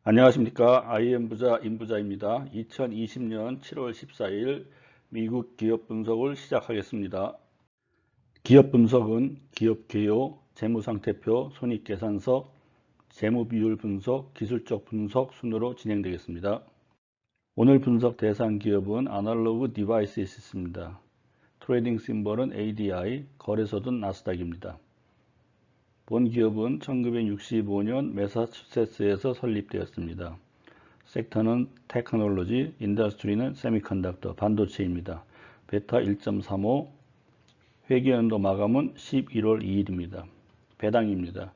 안녕하십니까. IM부자 임부자입니다. 2020년 7월 14일 미국 기업 분석을 시작하겠습니다. 기업 분석은 기업 개요, 재무상태표, 손익계산서, 재무비율 분석, 기술적 분석 순으로 진행되겠습니다. 오늘 분석 대상 기업은 아날로그 디바이스입니다. 트레이딩 심벌은 ADI, 거래소는 나스닥입니다. 본 기업은 1965년 매사추세츠에서 설립되었습니다. 섹터는 테크놀로지, 인더스트리는 세미컨덕터, 반도체입니다. 베타 1.35, 회계연도 마감은 11월 2일입니다. 배당입니다.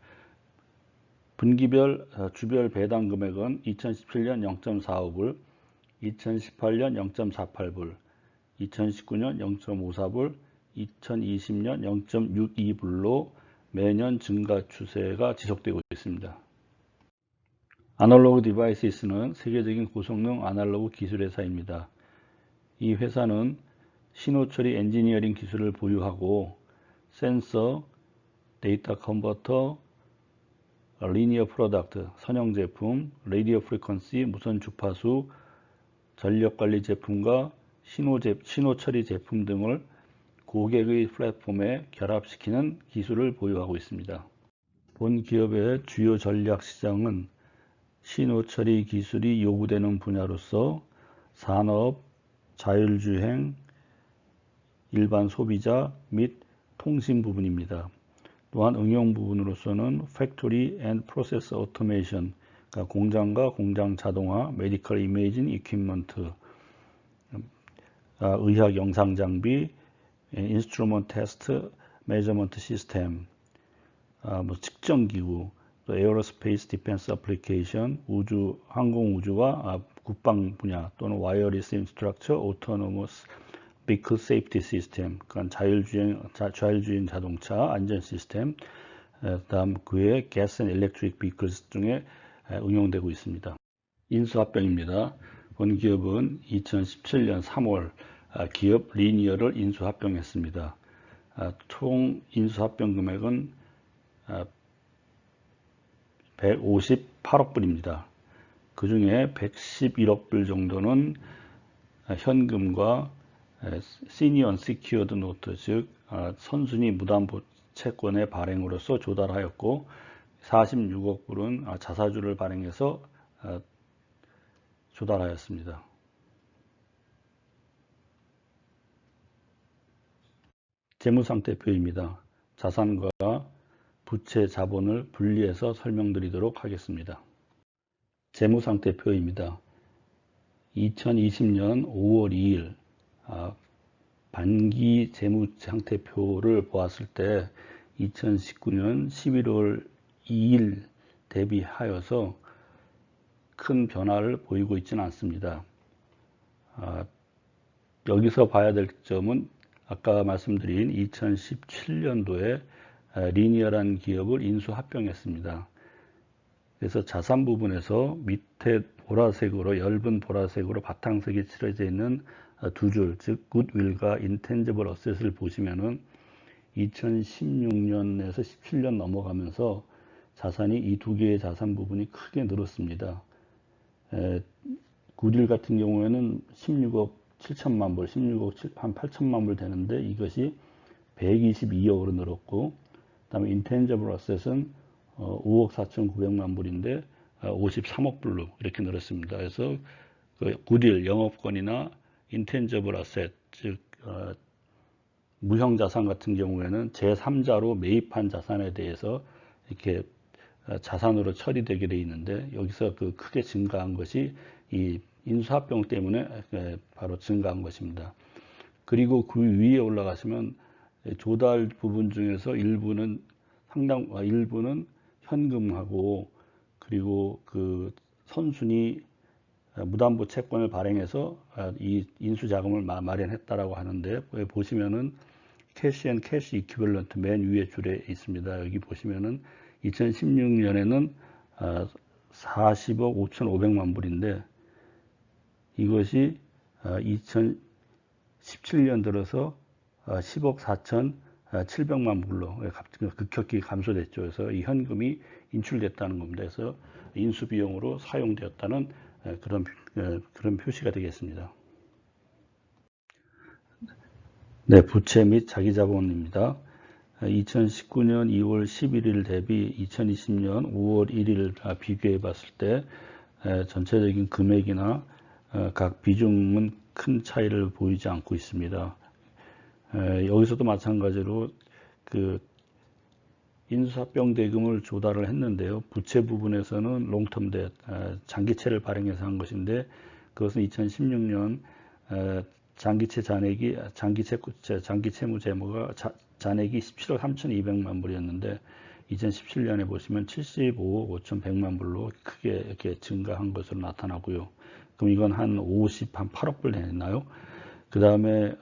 분기별 주별 배당 금액은 2017년 0.45불, 2018년 0.48불, 2019년 0.54불, 2020년 0.62불로 매년 증가 추세가 지속되고 있습니다. 아날로그 디바이스는 세계적인 고성능 아날로그 기술 회사입니다. 이 회사는 신호처리 엔지니어링 기술을 보유하고 센서, 데이터 컨버터, 리니어 프로덕트, 선형 제품, 라디오 프리퀀시, 무선 주파수, 전력관리 제품과 신호처리 제품 등을 고객의 플랫폼에 결합시키는 기술을 보유하고 있습니다. 본 기업의 주요 전략 시장은 신호처리 기술이 요구되는 분야로서 산업, 자율주행, 일반 소비자 및 통신 부분입니다. 또한 응용 부분으로서는 팩토리 앤 프로세스 오토메이션, 그러니까 공장과 공장 자동화, 메디컬 이메이징 이퀴먼트, 의학 영상 장비, 인스트루먼트 테스트, 메저먼트 시스템, 측정기구, 또 에어로스페이스 디펜스 어플리케이션, 항공우주와 국방 분야 또는 와이어리스 인스트럭처, 오토노머스 비클 세이프티 시스템, 그러니까 자율주행 자동차 안전 시스템, 다음 그외에 가스 앤 일렉트릭 비클스 중에 응용되고 있습니다. 인수합병입니다. 본 기업은 2017년 3월 기업 리니어를 인수합병했습니다. 총 인수합병 금액은 158억 불입니다. 그 중에 111억 불 정도는 현금과 시니어 언시큐어드 노트, 즉 선순위 무담보 채권의 발행으로서 조달하였고 46억 불은 자사주를 발행해서 조달하였습니다. 재무상태표입니다. 자산과 부채 자본을 분리해서 설명드리도록 하겠습니다. 재무상태표입니다. 2020년 5월 2일 반기 재무상태표를 보았을 때 2019년 11월 2일 대비하여서 큰 변화를 보이고 있지는 않습니다. 여기서 봐야 될 점은 아까 말씀드린 2017년도에 리니어라는 기업을 인수합병했습니다. 그래서 자산 부분에서 밑에 보라색으로 엷은 보라색으로 바탕색이 칠해져 있는 두 줄, 즉 굿윌과 인텐지블 어셋을 보시면은 2016년에서 17년 넘어가면서 자산이 이 두 개의 자산 부분이 크게 늘었습니다. 굿윌 같은 경우에는 16억 7천만 불, 16억 한 8천만 불 되는데 이것이 122억으로 늘었고, 그 다음에 인텐지블 어셋은 5억 4,900만 불인데 53억 불로 이렇게 늘었습니다. 그래서 그 굿윌 영업권이나 인텐지블 어셋, 즉 무형 자산 같은 경우에는 제3자로 매입한 자산에 대해서 이렇게 자산으로 처리되게 되어 있는데 여기서 그 크게 증가한 것이 이 인수합병 때문에 바로 증가한 것입니다. 그리고 그 위에 올라가시면 조달 부분 중에서 일부는 현금하고 그리고 그 선순위 무담보 채권을 발행해서 이 인수 자금을 마련했다라고 하는데 보시면은 캐시 앤 캐시 이퀴벌런트 맨 위에 줄에 있습니다. 여기 보시면은 2016년에는 40억 5,500만 불인데 이것이 2017년 들어서 10억 4,700만 불로 급격히 감소됐죠. 그래서 이 현금이 인출됐다는 겁니다. 그래서 인수 비용으로 사용되었다는 그런 표시가 되겠습니다. 네, 부채 및 자기자본입니다. 2019년 2월 11일 대비 2020년 5월 1일 비교해 봤을 때 전체적인 금액이나 각 비중은 큰 차이를 보이지 않고 있습니다. 여기서도 마찬가지로 그 인수합병 대금을 조달을 했는데요. 부채 부분에서는 롱텀 뎃, 장기채를 발행해서 한 것인데 그것은 2016년 장기채 채무 재무가 잔액이 17억 3,200만 불이었는데 2017년에 보시면 75억 5,100만 불로 크게 이렇게 증가한 것으로 나타나고요. 그럼 이건 한 8억 불 되나요? 그 다음에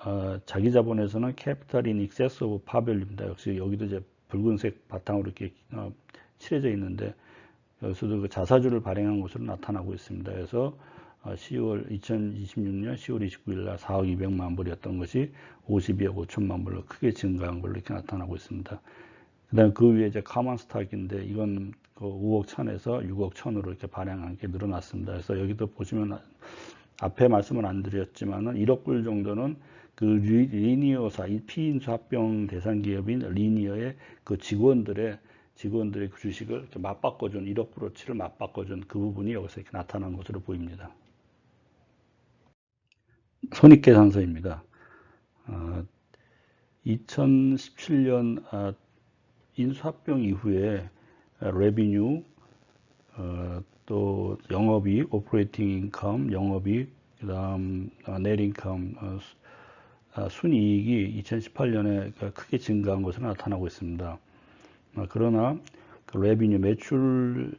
자기 자본에서는 캐피탈 인 익세스 오브 파밸류입니다. 역시 여기도 이제 붉은색 바탕으로 이렇게 칠해져 있는데 여기서도 그 자사주를 발행한 것으로 나타나고 있습니다. 그래서 2026년 10월 29일 날 4억 200만 불이었던 것이 52억 5천만 불로 크게 증가한 걸로 이렇게 나타나고 있습니다. 그 다음 그 위에 이제 카먼 스탁인데 이건 그 5억 1천에서 6억 1천으로 이렇게 발행한 게 늘어났습니다. 그래서 여기도 보시면 앞에 말씀을 안 드렸지만은 1억 불 정도는 그 리니어사, 이 피인수 합병 대상 기업인 리니어의 그 직원들의 그 주식을 이렇게 맞바꿔준 1억 불어치를 맞바꿔준 그 부분이 여기서 이렇게 나타난 것으로 보입니다. 손익계산서입니다. 2017년 인수합병 이후에 레비뉴, 또 영업이익, 오퍼레이팅 인컴, 영업이익, 그 다음 넷인컴, 순이익이 2018년에 크게 증가한 것으로 나타나고 있습니다. 그러나 그 레비뉴 매출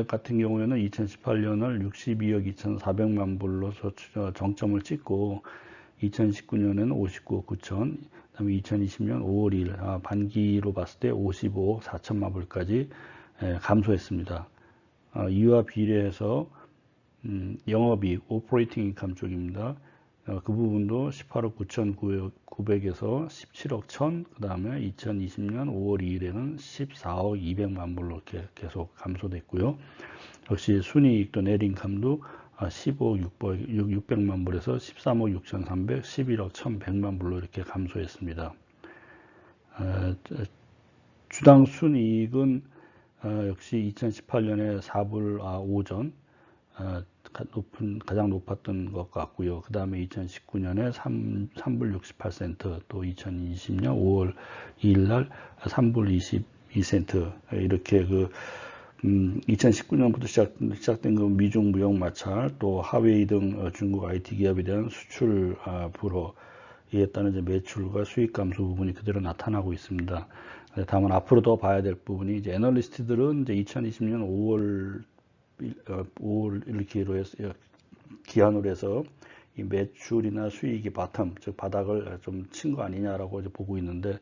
같은 경우에는 2018년을 62억 2,400만 불로 정점을 찍고 2019년에는 59억 9천, 그다음에 2020년 5월 2일 반기로 봤을 때 55억 4천만 불까지 감소했습니다. 이와 비례해서 영업이익, 오퍼레이팅 인컴 쪽입니다. 그 부분도 18억 9,900에서 17억 1천, 그 다음에 2020년 5월 2일에는 14억 200만 불로 이렇게 계속 감소됐고요. 역시 순이익도 넷인컴도 15억 600만 불에서 13억 6,300, 11억 1,100만 불로 이렇게 감소했습니다. 주당 순이익은 역시 2018년에 4불 5전 가장 높았던 것 같고요. 그 다음에 2019년에 3불 68센트, 또 2020년 5월 2일 날 3불 22센트, 이렇게 2019년부터 시작된 그 미중 무역 마찰, 또 하웨이 등 중국 IT 기업에 대한 수출 불허에 따른 이제 매출과 수익 감소 부분이 그대로 나타나고 있습니다. 다만 앞으로 더 봐야 될 부분이 이제 애널리스트들은 이제 2020년 5월 기한으로 해서 이 매출이나 수익이 바텀, 즉 바닥을 좀 친 거 아니냐라고 이제 보고 있는데,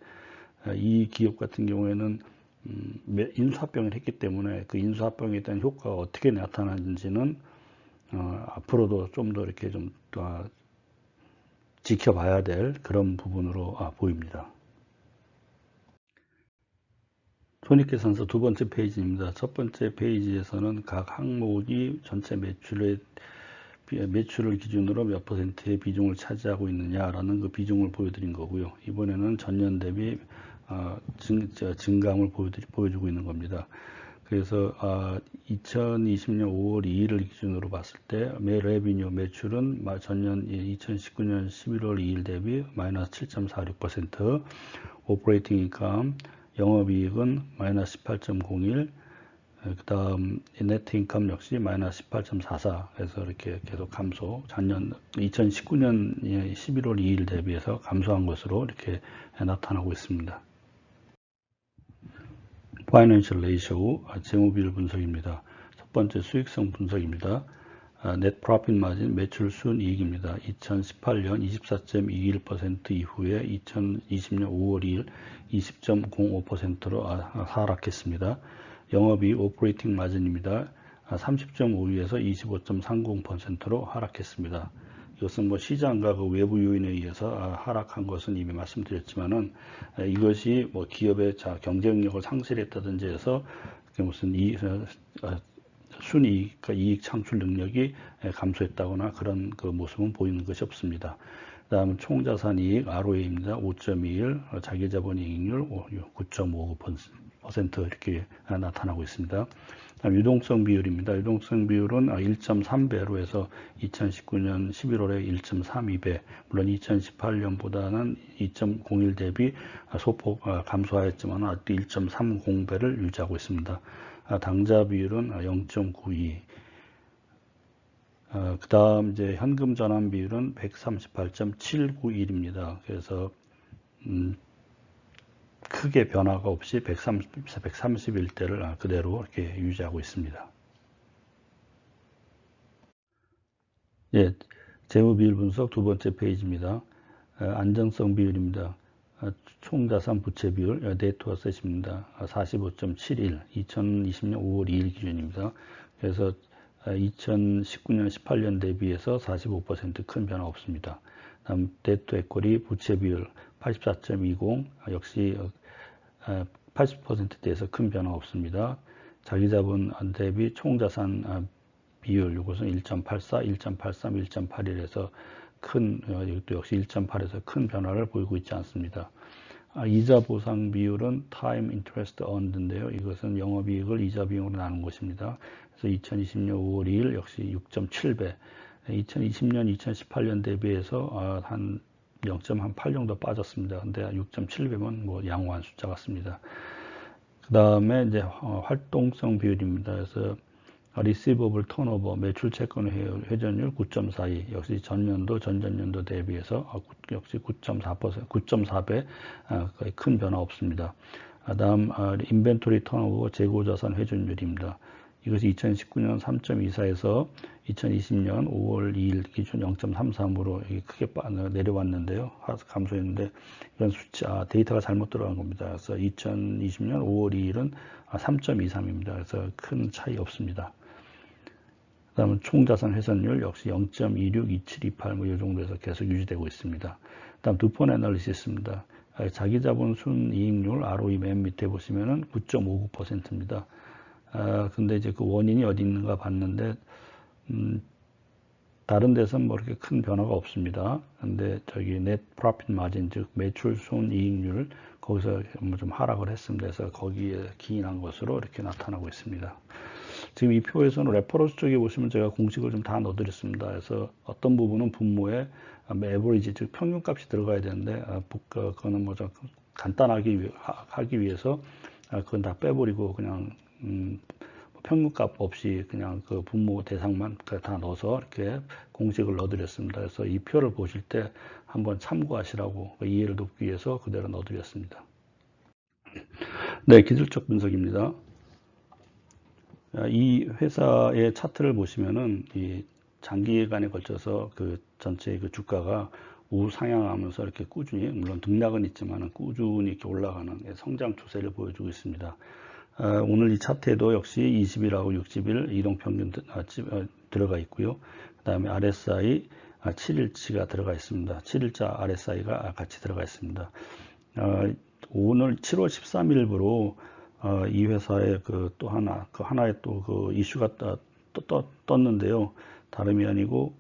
이 기업 같은 경우에는 인수합병을 했기 때문에 그 인수합병에 대한 효과가 어떻게 나타나는지는 앞으로도 좀 더 이렇게 좀 지켜봐야 될 그런 부분으로 보입니다. 손익계산서 두 번째 페이지입니다. 첫 번째 페이지에서는 각 항목이 전체 매출을 기준으로 몇 퍼센트의 비중을 차지하고 있느냐라는 그 비중을 보여드린 거고요. 이번에는 전년 대비 증감을 보여주고 있는 겁니다. 그래서 2020년 5월 2일을 기준으로 봤을 때 레비뉴 매출은 전년 2019년 11월 2일 대비 마이너스 7.46%, 오퍼레이팅 인컴 영업이익은 마이너스 18.01, 그 다음 네트 인컴 역시 마이너스 18.44, 해서 이렇게 계속 감소, 작년 2019년 11월 2일 대비해서 감소한 것으로 이렇게 나타나고 있습니다. 파이낸셜 레이쇼, 재무비율 분석입니다. 첫 번째 수익성 분석입니다. 넷 프로핏 마진, 매출 순이익입니다. 2018년 24.21% 이후에 2020년 5월 2일 20.05%로 하락했습니다. 영업이익 오퍼레이팅 마진입니다. 30.52에서 25.30%로 하락했습니다. 이것은 뭐 시장과 그 외부 요인에 의해서 하락한 것은 이미 말씀드렸지만은, 이것이 뭐 기업의 경쟁력을 상실했다든지 해서 무슨 순이익, 그러니까 이익 창출 능력이 감소했다거나 그런 그 모습은 보이는 것이 없습니다. 다음은 총자산이익 ROA입니다. 5.21, 자기자본이익률 9.5% 이렇게 나타나고 있습니다. 유동성 비율입니다. 유동성 비율은 1.3배로 해서 2019년 11월에 1.32배, 물론 2018년보다는 2.01 대비 소폭 감소하였지만 아직도 1.30배를 유지하고 있습니다. 당좌 비율은 0.92. 그 다음 이제 현금 전환 비율은 138.791입니다. 그래서 크게 변화가 없이 131대를 그대로 이렇게 유지하고 있습니다. 예, 재무 비율 분석 두 번째 페이지입니다. 안정성 비율입니다. 총자산 부채 비율, 네트 어셋입니다. 45.71, 2020년 5월 2일 기준입니다. 그래서 2019년 18년 대비해서 45% 큰 변화 없습니다. 다음 데트 에코리 부채 비율 84.20, 역시 80%대에서 큰 변화 없습니다. 자기자본 대비 총자산 비율, 이것은 1.84, 1.83, 1.81에서 이것도 역시 1.8에서 큰 변화를 보이고 있지 않습니다. 이자 보상 비율은 time interest earned인데요. 이것은 영업이익을 이자 비용으로 나눈 것입니다. 그래서 2020년 5월 2일 역시 6.7배, 2020년, 2018년 대비해서 한 0.8 정도 빠졌습니다. 근데 6.7배면 뭐 양호한 숫자 같습니다. 그 다음에 이제 활동성 비율입니다. 그래서 리시버블 턴오버, 매출 채권 회전율 9.42, 역시 전년도, 전전년도 대비해서 역시 9.4%, 9.4배, 거의 큰 변화 없습니다. 다음 인벤토리 턴오버, 재고자산 회전율입니다. 이것이 2019년 3.24에서 2020년 5월 2일 기준 0.33으로 크게 내려왔는데요. 감소했는데 이런 데이터가 잘못 들어간 겁니다. 그래서 2020년 5월 2일은 3.23입니다. 그래서 큰 차이 없습니다. 그 다음은 총자산 회선율 역시 0.26, 27, 28 뭐 이 정도에서 계속 유지되고 있습니다. 그 다음 두폰 애널리시스입니다. 자기자본 순이익률 ROE 맨 밑에 보시면은 9.59%입니다. 근데 이제 그 원인이 어디 있는가 봤는데, 다른 데서는 뭐 이렇게 큰 변화가 없습니다. 근데 저기 net profit margin, 즉 매출 순이익률, 거기서 뭐 좀 하락을 했습니다. 그래서 거기에 기인한 것으로 이렇게 나타나고 있습니다. 지금 이 표에서는 레퍼런스 쪽에 보시면 제가 공식을 좀 다 넣어드렸습니다. 그래서 어떤 부분은 분모에 에버리지, 즉 평균값이 들어가야 되는데, 그거는 뭐 좀 간단하게 하기 위해서 그건 다 빼버리고 그냥 평균값 없이 그냥 그 분모 대상만 다 넣어서 이렇게 공식을 넣어드렸습니다. 그래서 이 표를 보실 때 한번 참고하시라고 이해를 돕기 위해서 그대로 넣어드렸습니다. 네, 기술적 분석입니다. 이 회사의 차트를 보시면은 이 장기간에 걸쳐서 그 전체 그 주가가 우상향하면서 이렇게 꾸준히, 물론 등락은 있지만 꾸준히 이렇게 올라가는 성장 추세를 보여주고 있습니다. 오늘 이 차트에도 역시 20일하고 60일 이동평균 들어가 있고요. 그 다음에 RSI 7일치가 들어가 있습니다. 7일자 RSI가 같이 들어가 있습니다. 오늘 7월 13일부로 이 회사의 또 하나의 또 그 이슈가 떴는데요. 다름이 아니고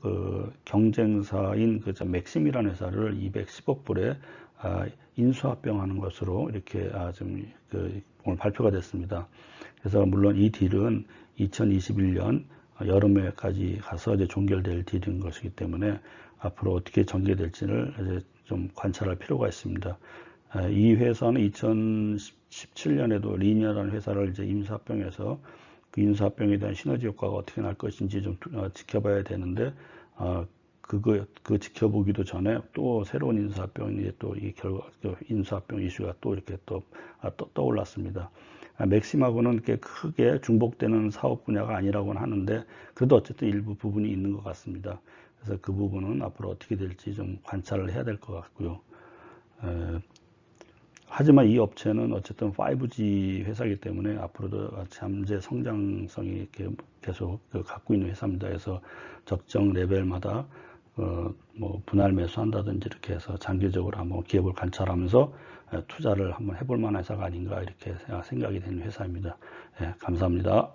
경쟁사인 맥심이라는 회사를 210억 불에 인수합병하는 것으로 이렇게 좀 오늘 발표가 됐습니다. 그래서 물론 이 딜은 2021년 여름에까지 가서 이제 종결될 딜인 것이기 때문에 앞으로 어떻게 전개될지를 이제 좀 관찰할 필요가 있습니다. 이 회사는 2017년에도 리니어라는 회사를 이제 인수합병해서 그 인수합병에 대한 시너지 효과가 어떻게 날 것인지 좀 지켜봐야 되는데, 그 지켜보기도 전에 또 새로운 인수합병이 또 이 인수합병 이슈가 또 이렇게 떠올랐습니다. 맥심하고는 이렇게 크게 중복되는 사업 분야가 아니라고는 하는데, 그래도 어쨌든 일부 부분이 있는 것 같습니다. 그래서 그 부분은 앞으로 어떻게 될지 좀 관찰을 해야 될 것 같고요. 하지만 이 업체는 어쨌든 5G 회사이기 때문에 앞으로도 잠재 성장성이 계속 갖고 있는 회사입니다. 그래서 적정 레벨마다 뭐 분할 매수한다든지 이렇게 해서 장기적으로 한번 기업을 관찰하면서 투자를 한번 해볼 만한 회사가 아닌가 이렇게 생각이 되는 회사입니다. 예, 감사합니다.